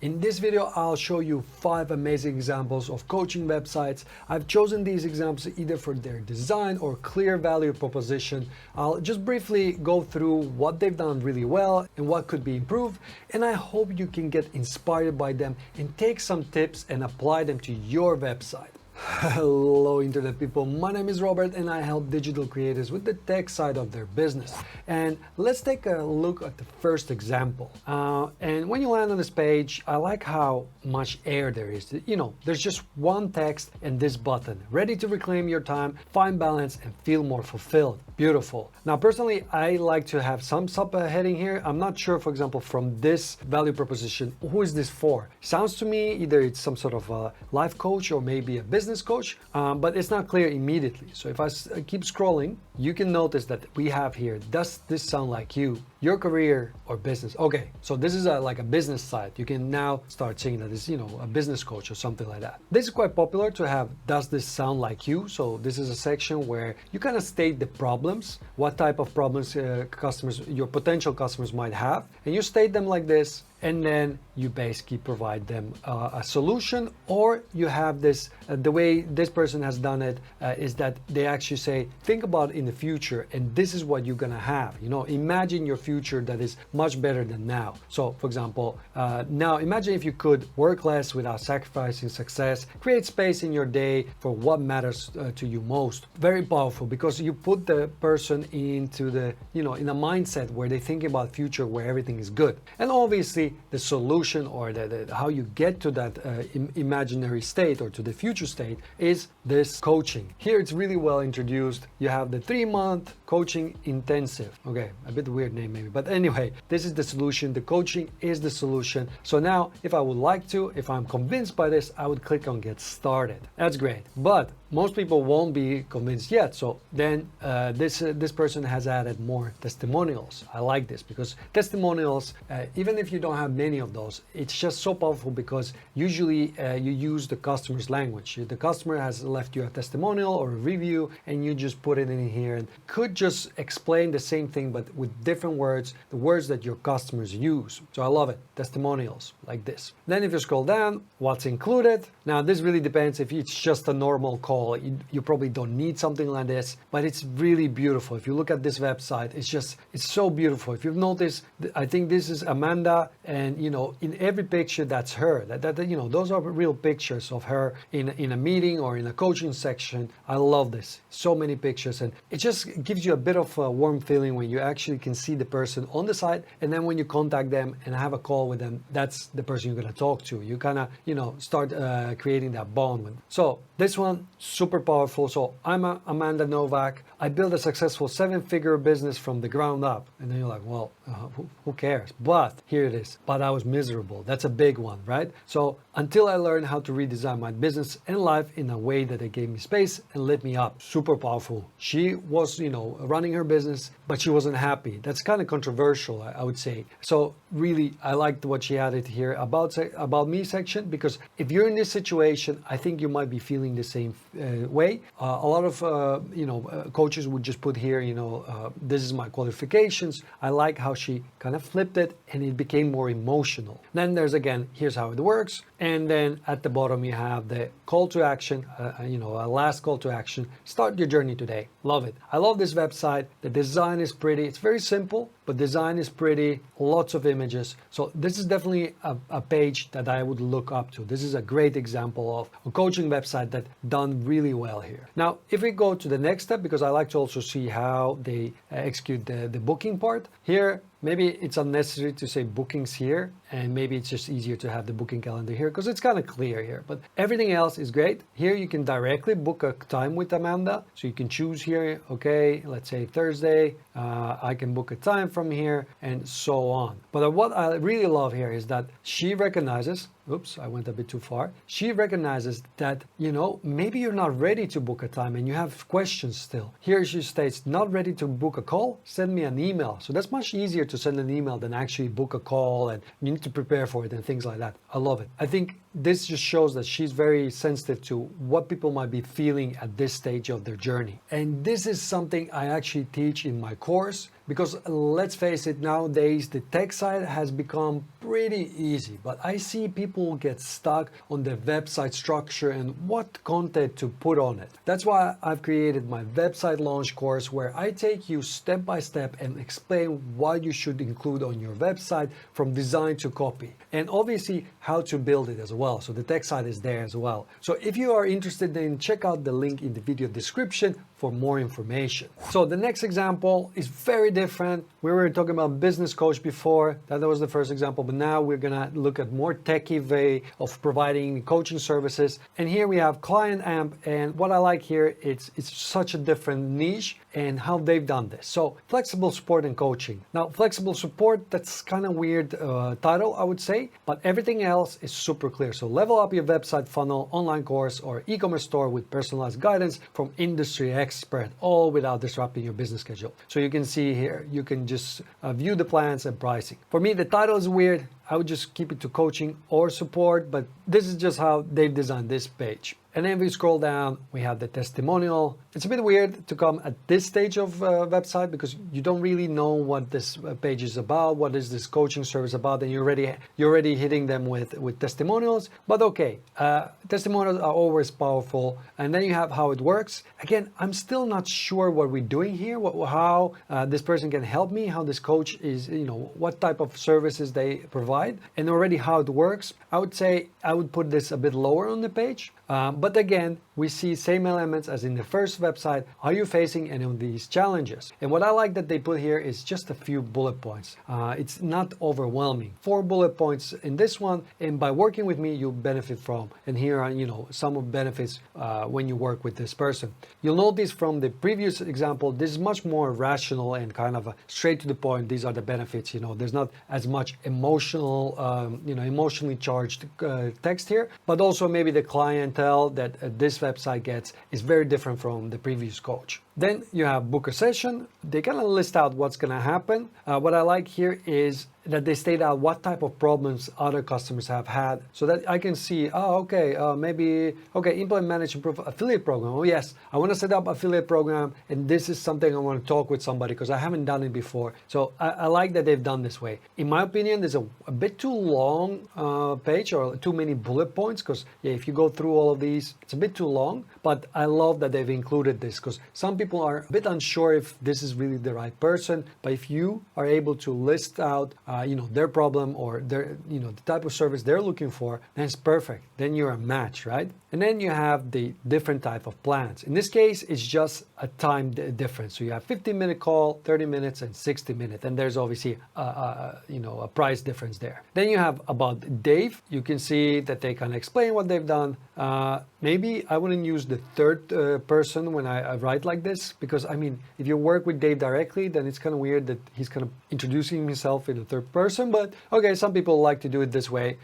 In this video, I'll show you 5 amazing examples of coaching websites. I've chosen these examples either for their design or clear value proposition. I'll just briefly go through what they've done really well and what could be improved, and I hope you can get inspired by them and take some tips and apply them to your website. Hello internet people, my name is Robert and I help digital creators with the tech side of their business. And let's take a look at the first example. And when you land on this page, I like how much air there is. You know, there's just one text and this button, ready to reclaim your time, find balance and feel more fulfilled. Beautiful. Now personally, I like to have some subheading here. I'm not sure, for example, from this value proposition, who is this for? Sounds to me either it's some sort of a life coach or maybe a business coach, but it's not clear immediately. So if I keep scrolling, you can notice that we have here, does this sound like you, your career or business? Okay, so this is like a business site. You can now start saying that it's, a business coach or something like that. This is quite popular to have, does this sound like you? So this is a section where you kind of state the problems, what type of problems your potential customers might have, and you state them like this, and then you basically provide them a solution, or you have this, the way this person has done it is that they actually say, think about in the future, and this is what you're gonna have. Imagine your future that is much better than now. So for example, now imagine if you could work less without sacrificing success, create space in your day for what matters to you most. Very powerful, because you put the person into the, in a mindset where they think about future where everything is good. And obviously the solution or how you get to that imaginary state or to the future state is this coaching. Here it's really well introduced. You have the 3-month coaching intensive. Okay, a bit weird name maybe, but anyway, this is the solution. The coaching is the solution. So now if I would like to, if I'm convinced by this, I would click on get started. That's great, but most people won't be convinced yet. So then this person has added more testimonials. I like this because testimonials, even if you don't have many of those, it's just so powerful because usually you use the customer's language. The customer has left you a testimonial or a review and you just put it in here and could just explain the same thing but with different words, the words that your customers use. So I love it. Testimonials like this. Then if you scroll down, what's included? Now this really depends. If it's just a normal call, you probably don't need something like this, but it's really beautiful. If you look at this website, it's so beautiful. If you've noticed, I think this is Amanda, and in every picture that's her. Those are real pictures of her in a meeting or in a coaching section. I love this. So many pictures, and it just gives you a bit of a warm feeling when you actually can see the person on the site, and then when you contact them and have a call with them, that's the person you're going to talk to. You kind of start creating that bond with them. So this one, super powerful. So I'm Amanda Novak. I built a successful 7-figure business from the ground up. And then you're like, well, who cares? But here it is. But I was miserable. That's a big one, right? So until I learned how to redesign my business and life in a way that it gave me space and lit me up. Super powerful. She was, running her business, but she wasn't happy. That's kind of controversial, I would say. So really, I liked what she added here about me section, because if you're in this situation, I think you might be feeling the same way. A lot of coaches would just put here, this is my qualifications. I like how she kind of flipped it and it became more emotional. Then there's again, here's how it works. And then at the bottom you have the call to action, a last call to action. Start your journey today. Love it. I love this website. The design is pretty. It's very simple, but design is pretty. Lots of images. So this is definitely a page that I would look up to. This is a great example of a coaching website that done really well here. Now, if we go to the next step, because I like to also see how they execute the booking part here. Maybe it's unnecessary to say bookings here, and maybe it's just easier to have the booking calendar here because it's kind of clear here, but everything else is great. Here you can directly book a time with Amanda. So you can choose here, okay, let's say Thursday, I can book a time from here and so on. But what I really love here is that she recognizes, oops, I went a bit too far. She recognizes that, maybe you're not ready to book a time and you have questions still. Here she states, not ready to book a call, send me an email. So that's much easier to send an email than actually book a call, and you need to prepare for it and things like that. I love it. I think this just shows that she's very sensitive to what people might be feeling at this stage of their journey. And this is something I actually teach in my course, because let's face it, nowadays the tech side has become pretty easy, but I see people get stuck on the website structure and what content to put on it. That's why I've created my website launch course, where I take you step by step and explain what you should include on your website, from design to copy, and obviously how to build it as well. So the tech side is there as well. So if you are interested, then check out the link in the video description for more information. So the next example is very different. We were talking about business coach before. That was the first example, but now we're gonna look at more techie way of providing coaching services. And here we have Client Amp, and what I like here, it's such a different niche and how they've done this. So flexible support and coaching. Now flexible support, that's kind of weird title, I would say, but everything else is super clear. So level up your website funnel, online course, or e-commerce store with personalized guidance from industry expert, all without disrupting your business schedule. So you can see here, you can just view the plans and pricing. For me, the title is weird. I would just keep it to coaching or support, but this is just how they've designed this page. And then we scroll down, we have the testimonial. It's a bit weird to come at this stage of website, because you don't really know what this page is about, what is this coaching service about, and you're already hitting them with testimonials. But okay, testimonials are always powerful. And then you have how it works. Again, I'm still not sure what we're doing here, how this person can help me, how this coach is, what type of services they provide, and already how it works. I would say I would put this a bit lower on the page. But again, we see same elements as in the first website. Are you facing any of these challenges? And what I like that they put here is just a few bullet points. It's not overwhelming. 4 bullet points in this one, and by working with me, you'll benefit from. And here are, some of the benefits when you work with this person. You'll notice from the previous example, this is much more rational and kind of straight to the point. These are the benefits. There's not as much emotionally charged text here, but also maybe the clientele that this website gets is very different from the previous coach. Then you have book a session. They kind of list out what's going to happen. What I like here is that they state out what type of problems other customers have had, so that I can see, implement, manage, improve affiliate program. Oh yes, I want to set up affiliate program, and this is something I want to talk with somebody because I haven't done it before. So I like that they've done this way. In my opinion, there's a bit too long page, or too many bullet points, because if you go through all of these, it's a bit too long. But I love that they've included this, because some people are a bit unsure if this is really the right person. But if you are able to list out their problem, or their the type of service they're looking for, then it's perfect. Then you're a match, right? And then you have the different type of plans. In this case, it's just a time difference. So you have 15-minute call, 30 minutes, and 60 minutes. And there's obviously a price difference there. Then you have about Dave. You can see that they can explain what they've done. Maybe I wouldn't use the third person when I write like this, because if you work with Dave directly, then it's kind of weird that he's kind of introducing himself in the third person. But okay, some people like to do it this way.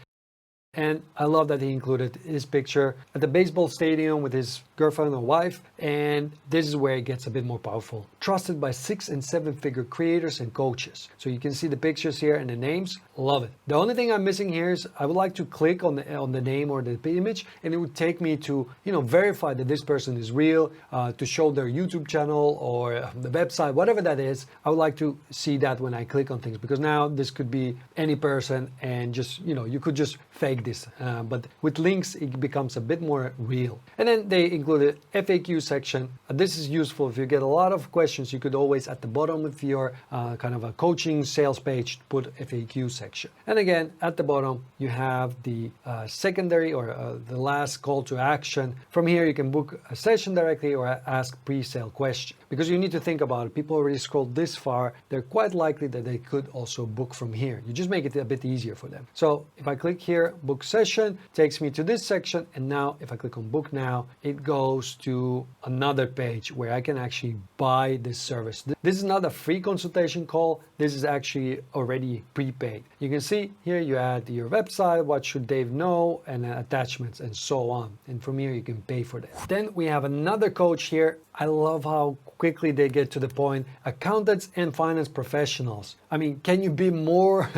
And I love that he included his picture at the baseball stadium with his girlfriend or wife. And this is where it gets a bit more powerful. Trusted by 6- and 7-figure creators and coaches. So you can see the pictures here and the names. Love it. The only thing I'm missing here is I would like to click on the name or the image, and it would take me to verify that this person is real, to show their YouTube channel or the website, whatever that is. I would like to see that when I click on things, because now this could be any person, and just you could just fake this, but with links it becomes a bit more real. And then they included FAQ section. This is useful if you get a lot of questions. You could always at the bottom of your kind of a coaching sales page put FAQ section. And again, at the bottom you have the secondary or the last call to action. From here you can book a session directly or ask pre-sale question, because you need to think about it. People already scrolled this far, they're quite likely that they could also book from here. You just make it a bit easier for them. So if I click here, book session, takes me to this section, and now if I click on book now, it goes to another page where I can actually buy this service. This is not a free consultation call, this is actually already prepaid. You can see here you add your website, what should Dave know, and attachments and so on. And from here you can pay for that. Then we have another coach here. I love how quickly they get to the point. Accountants and finance professionals. Can you be more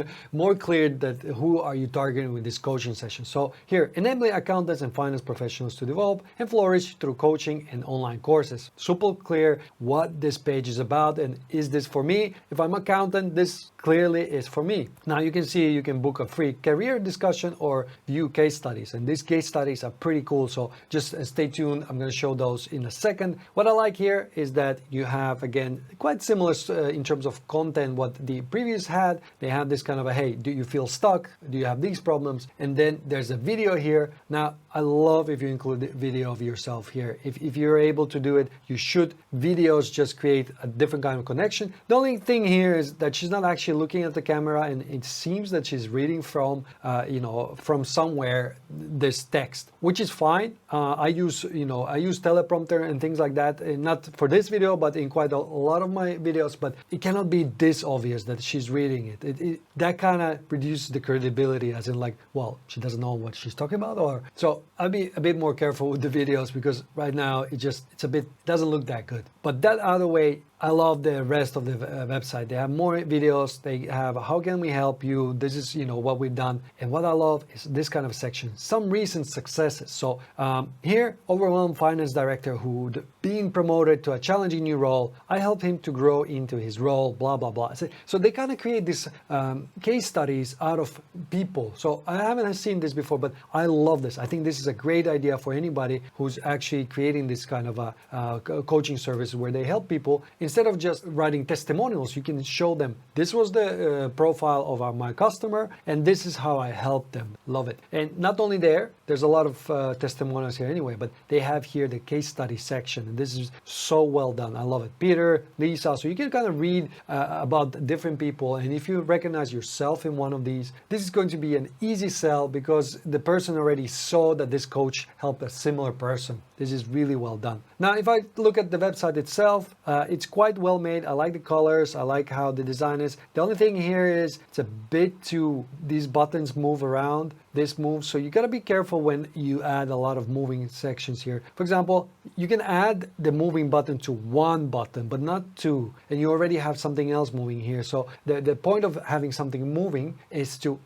clear that who are you targeting with this coach? coaching sessions. So here, enabling accountants and finance professionals to develop and flourish through coaching and online courses. Super clear what this page is about, and is this for me? If I'm an accountant, this clearly is for me. Now you can see you can book a free career discussion or view case studies, and these case studies are pretty cool, so just stay tuned. I'm going to show those in a second. What I like here is that you have, again, quite similar in terms of content what the previous had. They have this kind of a, hey, do you feel stuck? Do you have these problems? And then there's a video here. Now I love if you include the video of yourself here. If you're able to do it, you should. Videos just create a different kind of connection. The only thing here is that she's not actually looking at the camera, and it seems that she's reading from from somewhere this text, which is fine. I use teleprompter and things like that, and not for this video, but in quite a lot of my videos. But it cannot be this obvious that she's reading it. That kind of reduces the credibility, as in like, well, she doesn't know what she's talking about, or so. I'll be a bit more careful with the videos, because right now doesn't look that good. But that other way, I love the rest of the website. They have more videos. They have how can we help you? This is what we've done. And what I love is this kind of section, some recent successes. So here, overwhelmed finance director who being promoted to a challenging new role. I helped him to grow into his role, blah, blah, blah. So they kind of create these case studies out of people. So I haven't seen this before, but I love this. I think this is a great idea for anybody who's actually creating this kind of a coaching service where they help people. Instead of just writing testimonials, you can show them, this was the profile of my customer, and this is how I helped them. Love it. And not only there's a lot of testimonials here anyway, but they have here the case study section. And this is so well done. I love it. Peter, Lisa. So you can kind of read about different people. And if you recognize yourself in one of these, this is going to be an easy sell, because the person already saw that this coach helped a similar person. This is really well done. Now, if I look at the website itself, it's quite well made. I like the colors. I like how the design is. The only thing here is it's a bit these buttons move around. This moves, so you got to be careful when you add a lot of moving sections here. For example, you can add the moving button to one button, but not two, and you already have something else moving here. So the point of having something moving is to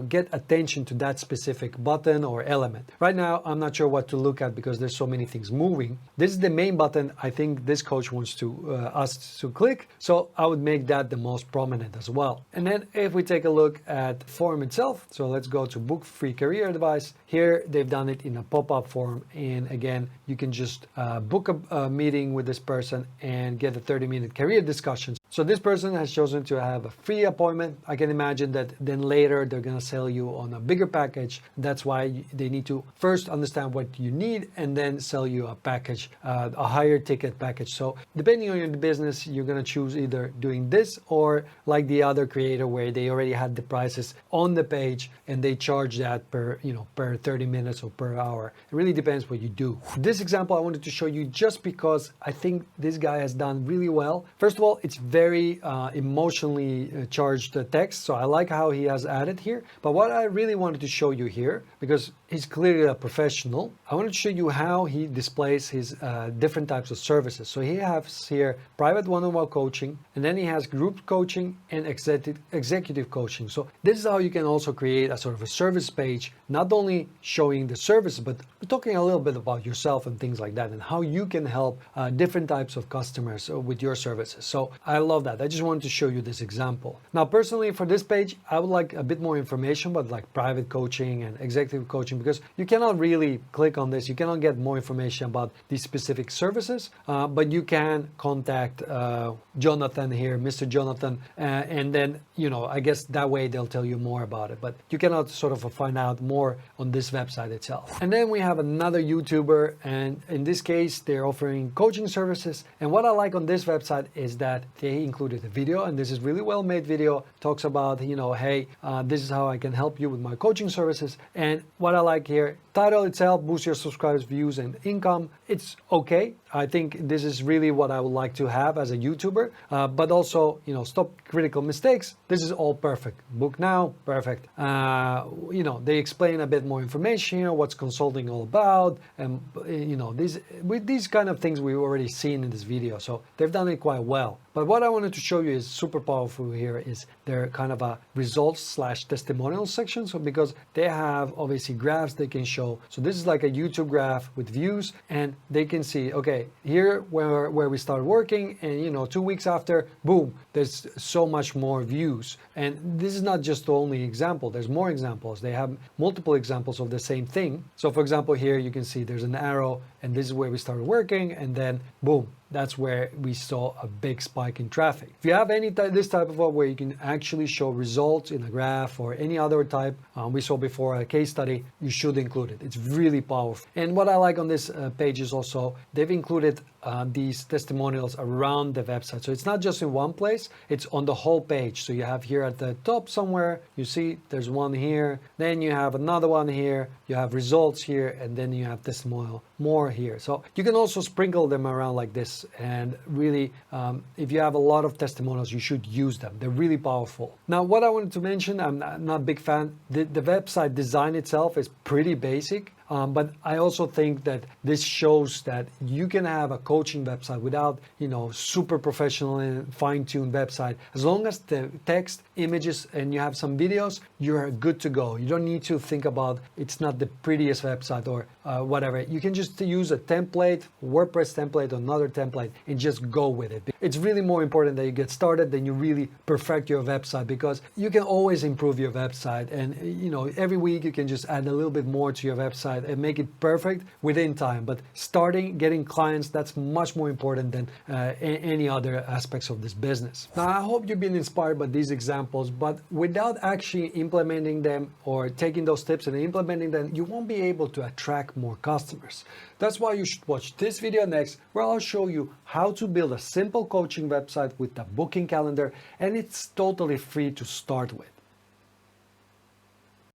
get attention to that specific button or element. Right now, I'm not sure what to look at because there's so many things moving. This is the main button I think this coach wants us to click, so I would make that the most prominent as well. And then if we take a look at the form itself, so let's go to book free career advice. Here they've done it in a pop-up form, and again you can just book a meeting with this person and get a 30-minute career discussion. So this person has chosen to have a free appointment. I can imagine that then later they're going to sell you on a bigger package. That's why they need to first understand what you need and then sell you a package, a higher ticket package. So depending on your business, you're going to choose either doing this or like the other creator where they already had the prices on the page and they charge that per 30 minutes or per hour. It really depends what you do. This example I wanted to show you just because I think this guy has done really well. First of all, it's very emotionally charged text, so I like how he has added here. But what I really wanted to show you here, because he's clearly a professional, I wanted to show you how he displays his different types of services. So he has here private one-on-one coaching, and then he has group coaching and executive coaching. So this is how you can also create a sort of a service page, not only showing the service, but talking a little bit about yourself and things like that, and how you can help different types of customers with your services. So I love that. I just wanted to show you this example. Now, personally, for this page, I would like a bit more information about like private coaching and executive coaching, because you cannot really click on this. You cannot get more information about these specific services, but you can contact Jonathan here, Mr. Jonathan, and then, I guess that way they'll tell you more about it, but you cannot sort of find out more on this website itself. And then we have another YouTuber, and in this case, they're offering coaching services. And what I like on this website is that they included a video, and this is really well made video, talks about, hey, this is how I can help you with my coaching services. And what I like here, title itself, boost your subscribers, views, and income. It's okay. I think this is really what I would like to have as a YouTuber, but also, stop critical mistakes. This is all perfect. Book now, perfect. They explain a bit more information here, what's consulting all about, and these kind of things we've already seen in this video, so they've done it quite well. But what I wanted to show you is super powerful here is their kind of a results/testimonial section. So because they have obviously graphs they can show. So this is like a YouTube graph with views, and they can see, okay, here where we started working, and 2 weeks after, boom, there's so much more views. And this is not just the only example. There's more examples. They have multiple examples of the same thing. So for example, here you can see there's an arrow, and this is where we started working, and then boom, that's where we saw a big spike in traffic. If you have this type of where you can actually show results in a graph or any other type, we saw before a case study, you should include it. It's really powerful. And what I like on this page is also they've included these testimonials around the website. So it's not just in one place, it's on the whole page. So you have here at the top somewhere, you see there's one here, then you have another one here, you have results here, and then you have testimonial more here. So you can also sprinkle them around like this, and really if you have a lot of testimonials, you should use them. They're really powerful. Now what I wanted to mention, I'm not a big fan, the website design itself is pretty basic. But I also think that this shows that you can have a coaching website without, super professional and fine-tuned website. As long as the text, images, and you have some videos, you're good to go. You don't need to think about it's not the prettiest website or whatever. You can just use a template, WordPress template, or another template, and just go with it. It's really more important that you get started than you really perfect your website, because you can always improve your website. And, every week you can just add a little bit more to your website and make it perfect within time. But getting clients, that's much more important than any other aspects of this business. Now, I hope you've been inspired by these examples, but without actually implementing them or taking those tips and implementing them, you won't be able to attract more customers. That's why you should watch this video next, where I'll show you how to build a simple coaching website with a booking calendar, and it's totally free to start with.